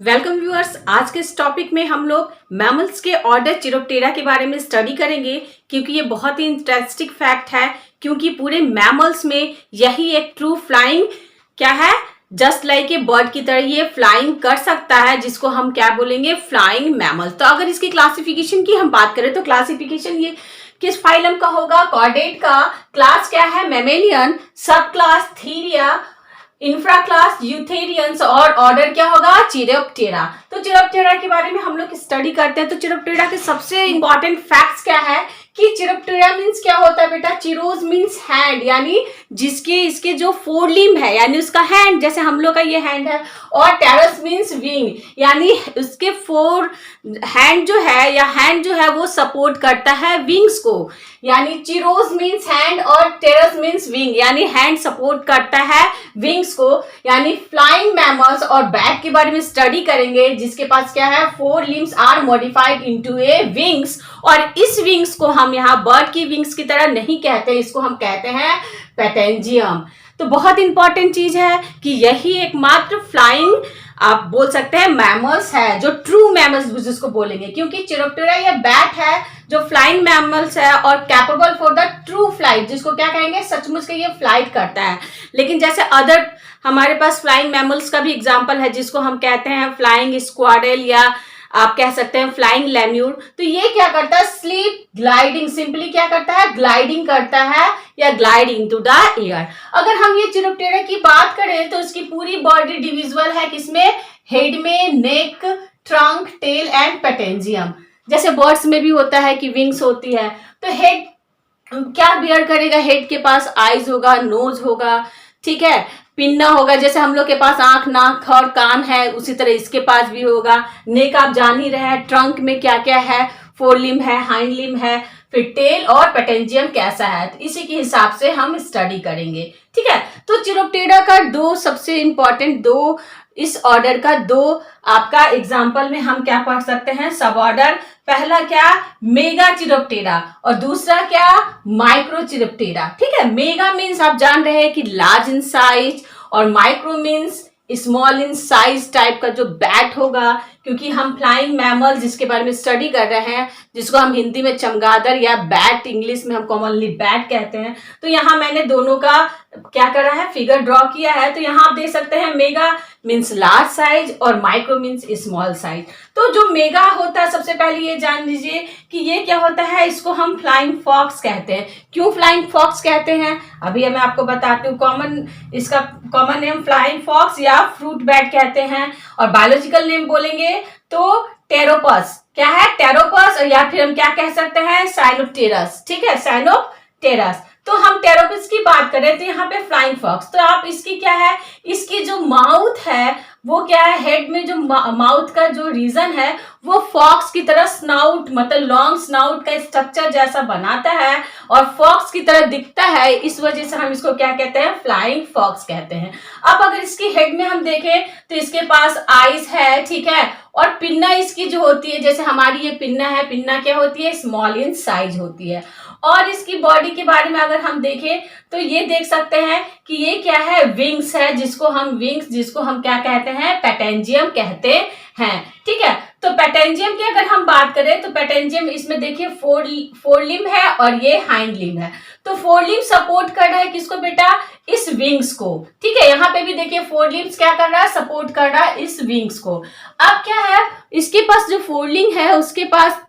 Welcome viewers. आज के इस टॉपिक में हम लोग मैमल्स के ऑर्डर चिरोप्टेरा के बारे में स्टडी करेंगे, क्योंकि ये बहुत ही इंटरेस्टिंग फैक्ट है। क्योंकि पूरे मैमल्स में यही एक ट्रू फ्लाइंग क्या है, जस्ट लाइक ए बर्ड की तरह ये फ्लाइंग कर सकता है, जिसको हम क्या बोलेंगे, फ्लाइंग मैमल। तो अगर इसकी क्लासिफिकेशन की हम बात करें तो क्लासिफिकेशन ये किस फाइलम का होगा, कॉर्डेट का। क्लास क्या है, मैमेलियन। सब क्लास थीरिया, इंफ्रा क्लास यूथेरियंस, और ऑर्डर क्या होगा, चिरोप्टेरा। तो चिरोप्टेरा के बारे में हम लोग स्टडी करते हैं। तो चिरोप्टेरा के सबसे इंपॉर्टेंट फैक्ट्स क्या है कि चिरोप्टेरा मीन्स क्या होता है बेटा, चिरोज मीन्स हैंड, यानी जिसके इसके जो फोर लिम्ब है, यानी उसका हैंड, जैसे हम लोग का ये हैंड है। और टेरस मीन्स विंग, यानी उसके फोर हैंड जो है या हैंड जो है वो सपोर्ट करता है विंग्स को। यानी चिरोज मीन्स हैंड और टेरस मीन्स विंग, यानी हैंड सपोर्ट करता है विंग्स को। यानी फ्लाइंग मैमल्स और बैट के बारे में स्टडी करेंगे, जिसके पास क्या है, four limbs are modified into a wings. और इस विंग्स को हम यहाँ बर्ड की विंग्स की तरह नहीं कहते, इसको हम कहते हैं पैटेंजियम। तो बहुत इंपॉर्टेंट चीज है कि यही एकमात्र फ्लाइंग आप बोल सकते हैं मैमल्स है, जो ट्रू मैमल्स जिसको बोलेंगे, क्योंकि चिरोप्टेरा या बैट है जो फ्लाइंग मैमल्स है और capable for the true flight, जिसको क्या कहेंगे, सचमुच के ये फ्लाइट करता है। लेकिन जैसे अदर हमारे पास फ्लाइंग मैमल्स का भी एग्जांपल है, जिसको हम कहते हैं फ्लाइंग स्क्वाडल, या आप कह सकते हैं फ्लाइंग लेम्यूर। तो ये क्या करता है, स्लीप ग्लाइडिंग, सिंपली क्या करता है, ग्लाइडिंग करता है या ग्लाइडिंग टू द एयर। अगर हम ये चिरोप्टेरा की बात करें तो इसकी पूरी बॉडी डिविजिबल है किसमें, हेड में, नेक, ट्रंक, टेल एंड पैटेंजियम। जैसे बर्ड्स में भी होता है कि विंग्स होती है। तो हेड क्या बियर करेगा, हेड के पास आईज होगा, नोज होगा, ठीक है, पिन्ना होगा। जैसे हम लोग के पास आंख, नाक और कान है, उसी तरह इसके पास भी होगा। नेक आप जान ही रहे हैं। ट्रंक में क्या क्या है, फोर लिम्ब है, हाइंड लिम्ब है। फिर टेल और पैटेंजियम कैसा है, तो इसी के हिसाब से हम स्टडी करेंगे, ठीक है। तो चिरोप्टेरा का दो सबसे इंपॉर्टेंट, दो इस ऑर्डर का दो आपका एग्जाम्पल में हम क्या पढ़ सकते हैं, सब ऑर्डर। पहला क्या, मेगा चिरोप्टेरा, और दूसरा क्या, माइक्रो चिरोप्टेरा, ठीक है। मेगा मीन्स आप जान रहे हैं कि लार्ज इन साइज, और micro means small in size type का जो बैट होगा, क्योंकि हम फ्लाइंग मैमल जिसके बारे में स्टडी कर रहे हैं, जिसको हम हिंदी में चमगादड़ या बैट, इंग्लिश में हम कॉमनली बैट कहते हैं। तो यहाँ मैंने दोनों का क्या करा है, फिगर ड्रॉ किया है। तो यहाँ आप देख सकते हैं मेगा मीन्स लार्ज साइज और माइक्रो मीन्स स्मॉल साइज। तो जो मेगा होता है, सबसे पहले ये जान लीजिए कि ये क्या होता है, इसको हम फ्लाइंग फॉक्स कहते हैं। क्यों फ्लाइंग फॉक्स कहते हैं, अभी मैं आपको बताती हूँ। इसका कॉमन नेम फ्लाइंग फॉक्स या फ्रूट बैट कहते हैं, और बायोलॉजिकल नेम बोलेंगे तो टेरोपस, क्या है, टेरोपस, या फिर हम क्या कह सकते हैं, साइनोप्टेरस, ठीक है, साइनोप्टेरस। तो हम टेरोपस की बात करें तो यहाँ पे फ्लाइंग फॉक्स, तो आप इसकी क्या है, इसकी जो माउथ है वो क्या है, हेड में जो माउथ का जो रीजन है वो फॉक्स की तरह स्नाउट, मतलब लॉन्ग स्नाउट का स्ट्रक्चर जैसा बनाता है और फॉक्स की तरह दिखता है। इस वजह से हम इसको क्या कहते हैं, फ्लाइंग फॉक्स कहते हैं। अब अगर इसकी हेड में हम देखें तो इसके पास आईज है, ठीक है, और पिन्ना इसकी जो होती है, जैसे हमारी ये पिन्ना है, पिन्ना क्या होती है, स्मॉल इन साइज होती है। और इसकी बॉडी के बारे में अगर हम देखें तो ये देख सकते हैं कि ये क्या है, विंग्स है, जिसको हम क्या कहते हैं, पैटेंजियम कहते हैं, ठीक है। तो पैटेंजियम की अगर हम बात करें तो पैटेंजियम इसमें देखिए फोर लिम्ब है और ये हाइंड लिम्ब है। तो फोर लिम्ब सपोर्ट कर रहा है किसको बेटा, इस विंग्स को, ठीक है। यहाँ पे भी देखिए फोर लिम्ब्स क्या कर रहा है, सपोर्ट कर रहा है इस विंग्स को। अब क्या है, इसके पास जो फोर लिम्ब है उसके पास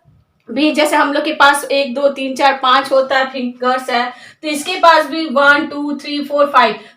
भी, जैसे हम लोग के पास 1 2 3 4 5 होता है, फिंगर्स है, तो इसके पास भी 1 2 3 4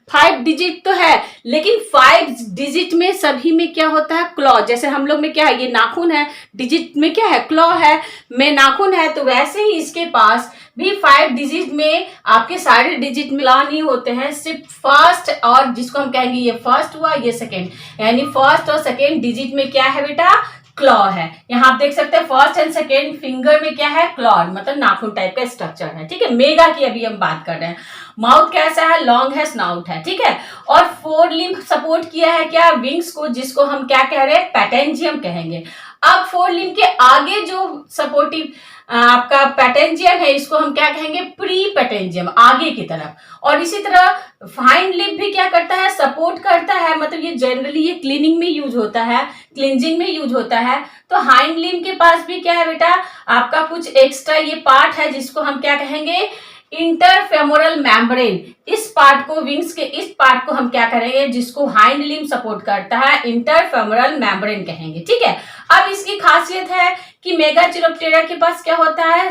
5 डिजिट तो है। लेकिन 5 डिजिट में सभी में क्या होता है, क्लॉ। जैसे हम लोग में क्या है, ये नाखून है, डिजिट में क्या है, क्लॉ है, में नाखून है। तो वैसे ही इसके पास भी 5 डिजिट में आपके सारे डिजिट में क्लॉ नहीं होते हैं, सिर्फ फर्स्ट, और जिसको हम कहेंगे ये फर्स्ट हुआ, ये सेकेंड, यानी फर्स्ट और सेकेंड डिजिट में क्या है बेटा, क्लॉ है। यहाँ आप देख सकते हैं फर्स्ट एंड सेकेंड फिंगर में क्या है, क्लॉ, मतलब नाखून टाइप का स्ट्रक्चर है, ठीक है। मेगा की अभी हम बात कर रहे हैं। माउथ कैसा है, लॉन्ग है, स्नाउट है, ठीक है। और फोर लिम्ब सपोर्ट किया है क्या, विंग्स को, जिसको हम क्या कह रहे हैं, पैटेंजियम कहेंगे। अब फोर लिम्ब के आगे जो सपोर्टिव आपका पैटेंजियम है, इसको हम क्या कहेंगे, प्री पैटेंजियम, आगे की तरफ। और इसी तरह हाइंड लिम्ब भी क्या करता है, सपोर्ट करता है, मतलब ये जनरली ये क्लीनिंग में यूज होता है, क्लिंजिंग में यूज होता है। तो हाइंड लिम्ब के पास भी क्या है बेटा, आपका कुछ एक्स्ट्रा ये पार्ट है जिसको हम क्या कहेंगे, इंटरफेमोरल मेम्ब्रेन। इस पार्ट को, विंग्स के इस पार्ट को हम क्या करेंगे, जिसको हाइंड लिम्ब सपोर्ट करता है, इंटरफेमोरल मेम्ब्रेन कहेंगे। ठीक है, अब इसकी खासियत है कि मेगाचिरोप्टेरा के पास क्या होता है,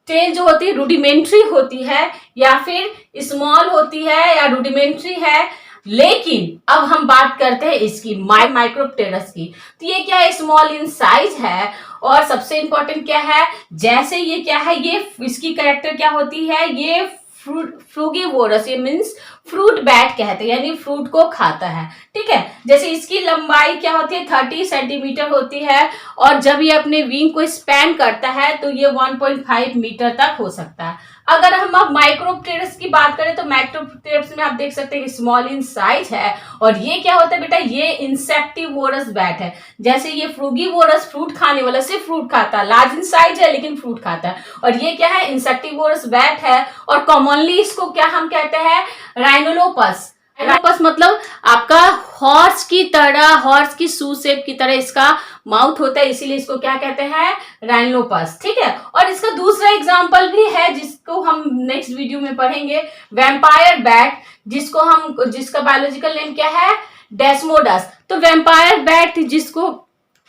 टेल जो होती है रूडिमेंट्री होती है या फिर स्मॉल होती है या रूडिमेंट्री है। लेकिन अब हम बात करते हैं इसकी माइक्रोप्टेरस की, तो ये क्या है, स्मॉल इन साइज है। और सबसे इंपॉर्टेंट क्या है, जैसे ये क्या है, ये इसकी कैरेक्टर क्या होती है, ये फ्रूगिवोरस, ये मीन्स फ्रूट बैट कहते हैं, यानी फ्रूट को खाता है। ठीक है, जैसे इसकी लंबाई क्या होती है, 30 सेंटीमीटर होती है, और जब ये अपने विंग को स्पैन करता है तो ये 1.5 मीटर तक हो सकता है। अगर हम अब माइक्रोप्टेरस की बात करें तो माइक्रोप्टेरस में आप देख सकते हैं कि स्मॉल इन साइज है, और ये क्या होता है बेटा, ये इंसेक्टिवोरस बैट है। जैसे ये फ्रूगिवोरस, फ्रूट खाने वाला, सिर्फ फ्रूट खाता है, लार्ज इन साइज है लेकिन फ्रूट खाता है, और ये क्या है, इंसेक्टिवोरस बैट है। और कॉमनली इसको क्या हम कहते हैं, राइनोलोपस। राइनोलोपस मतलब आपका हॉर्स की तरह, हॉर्स की शू शेप की तरह इसका माउथ होता है, इसीलिए इसको क्या कहते हैं, राइनोलोपस। ठीक है, और इसका दूसरा एग्जांपल भी है जिसको हम नेक्स्ट वीडियो में पढ़ेंगे, वैम्पायर बैट, जिसका बायोलॉजिकल नेम क्या है, डेस्मोडस। तो वैम्पायर बैट, जिसको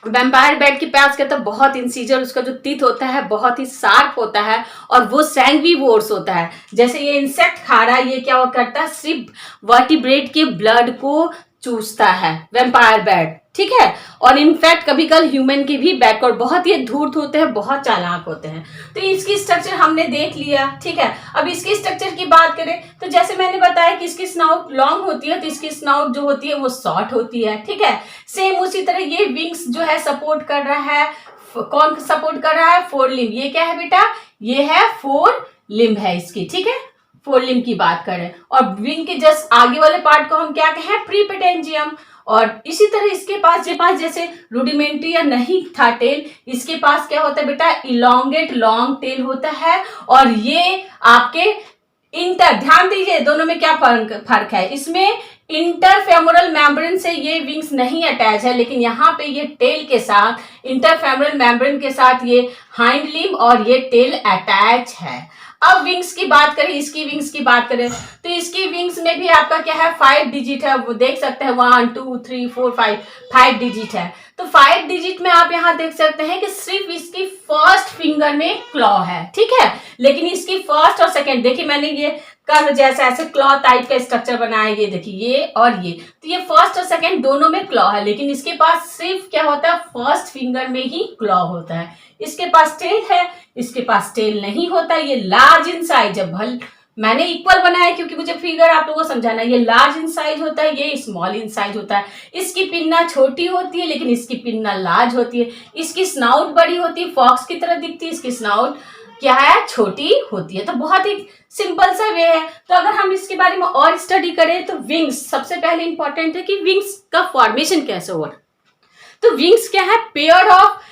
वैम्पायर बैट के पास कहता है बहुत इंसीजर, उसका जो टीथ होता है बहुत ही शार्प होता है, और वो सैंग्विवोर्स होता है। जैसे ये इंसेक्ट खा रहा है, ये क्या करता है, सिर्फ वर्टिब्रेट के ब्लड को चूसता है वैम्पायर बैट। ठीक है, और इनफैक्ट कभी कल ह्यूमन के भी बैक, और बहुत ही धूर्त होते हैं, बहुत चालाक होते हैं। तो इसकी स्ट्रक्चर हमने देख लिया। ठीक है, अब इसकी स्ट्रक्चर की बात करें तो जैसे मैंने बताया कि इसकी स्नाउट लॉन्ग होती है, तो इसकी स्नाउट जो होती है वो शॉर्ट होती है। ठीक है, सेम उसी तरह ये विंग्स जो है सपोर्ट कर रहा है, कौन सपोर्ट कर रहा है, फोर लिम्ब। ये क्या है बेटा, ये है फोर लिम्ब है इसकी। ठीक है, फोर लिम्ब की बात करें, और विंग के जस्ट आगे वाले पार्ट को हम क्या कहें, प्रीपेटेंजियम। और इसी तरह इसके पास जैसे रूडिमेंट्री या नहीं था टेल, इसके पास क्या होता है बेटा, इलोंगेट लॉन्ग टेल होता है। और ये आपके ध्यान दीजिए दोनों में क्या फर्क है, इसमें इंटरफेमोरल मेम्ब्रेन से ये विंग्स नहीं अटैच है, लेकिन यहाँ पे ये टेल के साथ, इंटरफेमोरल मेम्ब्रेन के साथ ये हाइंड लिम्ब और ये टेल अटैच है। अब विंग्स की बात करें, इसकी विंग्स की बात करें तो इसकी विंग्स में भी आपका क्या है, 5 डिजिट है। वो देख सकते हैं 1 2 3 4 5 डिजिट है। तो 5 डिजिट में आप यहाँ देख सकते हैं कि सिर्फ इसकी फर्स्ट फिंगर में क्लॉ है। ठीक है, लेकिन इसकी फर्स्ट और सेकेंड, देखिए मैंने ये कर्व जैसा ऐसे क्लॉ टाइप का स्ट्रक्चर बनाया, ये देखिए ये और ये, तो ये फर्स्ट और सेकेंड दोनों में क्लॉ है, लेकिन इसके पास सिर्फ क्या होता है, फर्स्ट फिंगर में ही क्लॉ होता है। इसके पास टेल है, इसके पास टेल नहीं होता। ये लार्ज इन साइज है, मैंने इक्वल बनाया क्योंकि मुझे फिगर आप लोगों को समझाना है। ये लार्ज इन साइज होता है, ये स्मॉल इन साइज होता है। इसकी पिन्ना छोटी होती है लेकिन इसकी पिन्ना लार्ज होती है। इसकी स्नाउट बड़ी होती है, फॉक्स की तरह दिखती है, इसकी स्नाउट क्या है, छोटी होती है। तो बहुत ही सिंपल सा वे है। तो अगर हम इसके बारे में और स्टडी करें तो विंग्स सबसे पहले इंपॉर्टेंट है कि विंग्स का फॉर्मेशन कैसे हुआ। तो विंग्स क्या है, pair of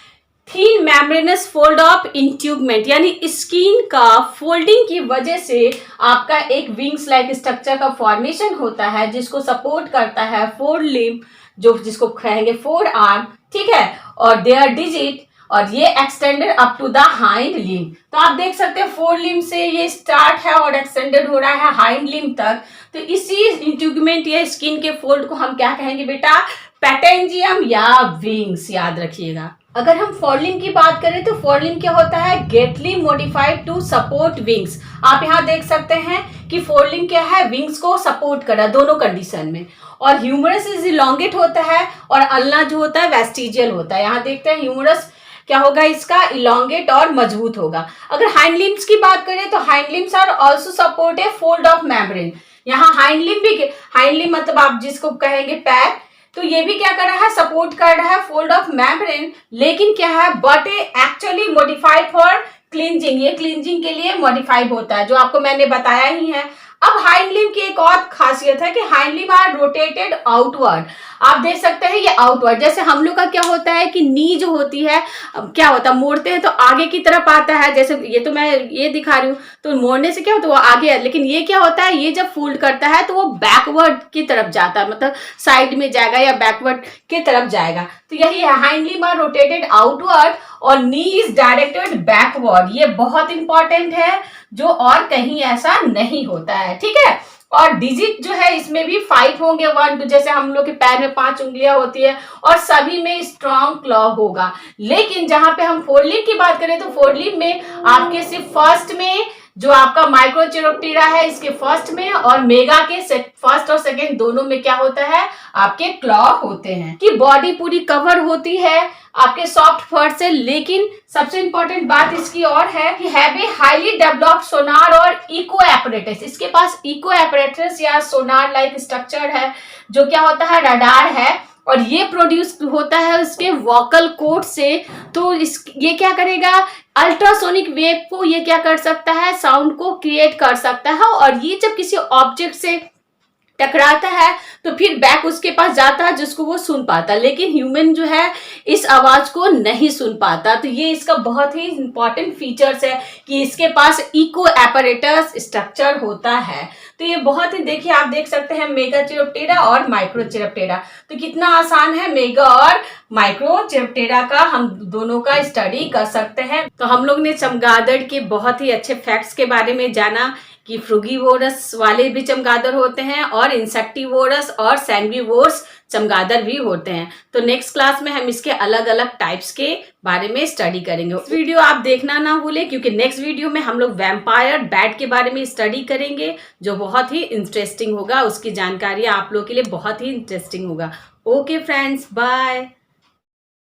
thin membranous fold of integument, यानी स्किन का फोल्डिंग की वजह से आपका एक विंग्स लाइक स्ट्रक्चर का फॉर्मेशन होता है, जिसको सपोर्ट करता है फोर लिम्ब, जो जिसको कहेंगे फोर आर्म। ठीक है, और देयर डिजिट, और ये extended up to the hind limb. तो आप देख सकते हैं फोर लिम्ब से ये स्टार्ट है और एक्सटेंडेड हो रहा है हाइंड लिम्ब तक। तो इसी इंट्यूगमेंट या स्किन के फोल्ड को हम क्या कहेंगे बेटा, पैटेंजियम या विंग्स, याद रखिएगा। अगर हम फोरलिम्ब की बात करें तो फोरलिम्ब क्या होता है, greatly modified to support wings. आप यहाँ देख सकते हैं कि फोरलिम्ब क्या है, विंग्स को सपोर्ट कर रहा है दोनों कंडीशन में। और ह्यूमरस इज इलोंगेट होता है और अल्ना जो होता है वेस्टिजियल होता है। यहाँ देखते हैं ह्यूमरस क्या होगा, इसका इलोंगेट और मजबूत होगा। अगर हाइंड लिम्ब्स की बात करें तो hind limbs are also support a fold of membrane. यहाँ हाइंड लिम्ब भी, हाइंड लिम्ब मतलब आप जिसको कहेंगे पैर, तो ये भी क्या कर रहा है, सपोर्ट कर रहा है फोल्ड ऑफ मेम्ब्रेन, लेकिन क्या है, but actually modified for cleansing. ये क्लींजिंग के लिए मॉडिफाइड होता है, जो आपको मैंने बताया ही है। अब हाइंड लिम्ब की एक और खासियत है कि hind limb are rotated outward. आप देख सकते हैं ये आउटवर्ड, जैसे हम लोग का क्या होता है कि नी जो होती है क्या होता है, मोड़ते हैं तो आगे की तरफ आता है, जैसे ये तो मैं ये दिखा रही हूँ, तो मोड़ने से क्या होता है वो आगे है, लेकिन ये क्या होता है, ये जब फोल्ड करता है तो वो बैकवर्ड की तरफ जाता है, मतलब साइड में जाएगा या बैकवर्ड की तरफ जाएगा। तो यही है, hind limb are rotated outward और नी इज डायरेक्टेड बैकवर्ड। ये बहुत इंपॉर्टेंट है, जो और कहीं ऐसा नहीं होता है, ठीक है। और डिजिट जो है इसमें भी 5 होंगे, 1 2, जैसे हम लोग के पैर में 5 उंगलियां होती है और सभी में स्ट्रॉन्ग क्लॉ होगा। लेकिन जहां पे हम फोरलिम्ब की बात करें तो फोरलिम्ब में आपके सिर्फ फर्स्ट में जो आपका माइक्रोचिरोप्टेरा है इसके फर्स्ट में, और मेगा के फर्स्ट और सेकेंड दोनों में क्या होता है, आपके क्लॉ होते हैं। कि बॉडी पूरी कवर होती है आपके सॉफ्ट फर से। लेकिन सबसे इंपॉर्टेंट बात इसकी और है कि हैव ए हाईली डेवलप्ड सोनार और इको एपरेटस। इसके पास इको एपरेटस या सोनार लाइक स्ट्रक्चर है, जो क्या होता है, रडार है, और ये प्रोड्यूस होता है उसके वोकल कोड से। तो ये क्या करेगा, अल्ट्रासोनिक वेव को ये क्या कर सकता है, साउंड को क्रिएट कर सकता है। और ये जब किसी ऑब्जेक्ट से टकराता है तो फिर बैक उसके पास जाता है जिसको वो सुन पाता, लेकिन ह्यूमन जो है इस आवाज को नहीं सुन पाता। तो ये इसका बहुत ही इंपॉर्टेंट फीचर्स है कि इसके पास इको एपरेटस स्ट्रक्चर होता है। तो ये बहुत ही, देखिए आप देख सकते हैं मेगाचिरोप्टेरा और माइक्रोचिरोप्टेरा। तो कितना आसान है, मेगा और माइक्रोचिरोप्टेरा का हम दोनों का स्टडी कर सकते हैं। तो हम लोग ने चमगादड़ के बहुत ही अच्छे फैक्ट्स के बारे में जाना कि फ्रूगीवोरस वाले भी चमगादड़ होते हैं और इंसेक्टिवोरस और सैंग्विवोरस चमगादड़ भी होते हैं। तो नेक्स्ट क्लास में हम इसके अलग अलग टाइप्स के बारे में स्टडी करेंगे। इस वीडियो आप देखना ना भूलें, क्योंकि नेक्स्ट वीडियो में हम लोग वैम्पायर बैट के बारे में स्टडी करेंगे, जो बहुत ही इंटरेस्टिंग होगा। उसकी जानकारी आप लोग के लिए बहुत ही इंटरेस्टिंग होगा। Okay friends, bye.